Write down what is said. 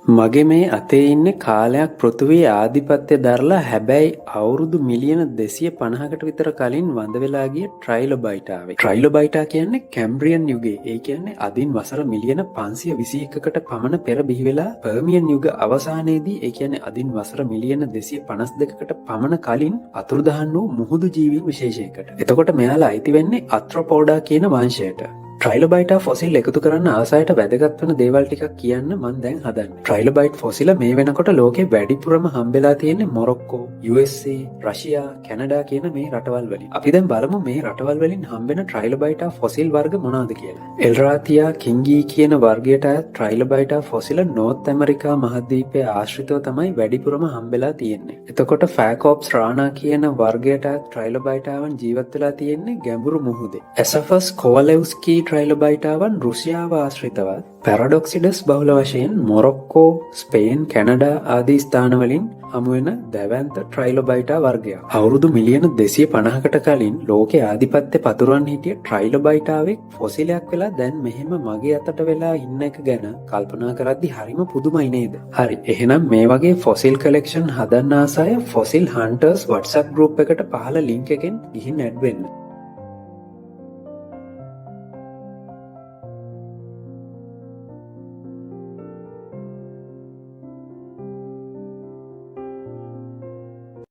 මගේ මේ අතේ ඉන්නේ කාලයක් පෘථිවියේ ආධිපත්‍ය දරලා හැබැයි අවුරුදු මිලියන 250කට විතර කලින් වඳ වෙලා ගිය ට්‍රයිලොබයිටාවේ. ට්‍රයිලොබයිටා කියන්නේ කැම්බ්‍රියන් යුගයේ. ඒ කියන්නේ අදින් වසර මිලියන 521කට පමණ පෙර බිහි වෙලා පර්මියන් යුග අවසානයේදී ඒ කියන්නේ අදින් වසර මිලියන 252කට පමණ කලින් අතුරුදහන් වූ මුහුදු ජීවීන් විශේෂයකට. එතකොට මෙයාලා අයිති වෙන්නේ අත්‍රොපෝඩා කියන වංශයට. ට්‍රයිලොබයිටා ෆොසිල් එකතු කරන්න ආසායට වැදගත් වෙන දේවල් ටිකක් කියන්න මම දැන් හදන්නේ. ට්‍රයිලොබයිට් ෆොසිල මේ වෙනකොට ලෝකේ වැඩිපුරම හම්බෙලා තියෙන්නේ මොරොක්කෝ, USA, රෂියා, කැනඩා කියන මේ රටවල් වලින්. අපි දැන් බලමු මේ රටවල් වලින් හම්බෙන ට්‍රයිලොබයිටා ෆොසිල් වර්ග මොනවද කියලා. එල්රාතියා කිංගී කියන වර්ගයට අයත් ට්‍රයිලොබයිටා ෆොසිල නෝර්ත් ඇමරිකා මහද්වීපයේ ආශ්‍රිතව තමයි වැඩිපුරම හම්බෙලා තියෙන්නේ. එතකොට ෆෑකෝප්ස් රානා කියන වර්ගයට අයත් ට්‍රයිලොබයිටාවන් ජීවත් වෙලා තියෙන්නේ ගැඹුරු මුහුදේ. එසෆස් කොවලෙව්ස්කී ට්‍රයිලොබයිටාවන් රුසියාව ආශ්‍රිතවත් පැරඩොක්සිඩස් බහුල වශයෙන් මොරොක්කෝ, ස්පේන්, කැනඩා ආදී ස්ථානවලින් හමුවෙන දැවැන්ත ට්‍රයිලොබයිටා වර්ගයක්. අවුරුදු මිලියන 250කට කලින් ලෝකේ ආධිපත්‍ය පතුරවන්න හිටිය ට්‍රයිලොබයිටාවෙක් ෆොසිලයක් වෙලා දැන් මෙහෙම මගේ අතට වෙලා ඉන්න එක ගැන කල්පනා කරද්දි හරිම පුදුමයි නේද? හරි. එහෙනම් මේ වගේ ෆොසිල් කලෙක්ෂන් හදන්න ආස අය ෆොසිල් හන්ටර්ස් WhatsApp group එකට පහළ link එකෙන් ගිහින් ඇඩ් වෙන්න.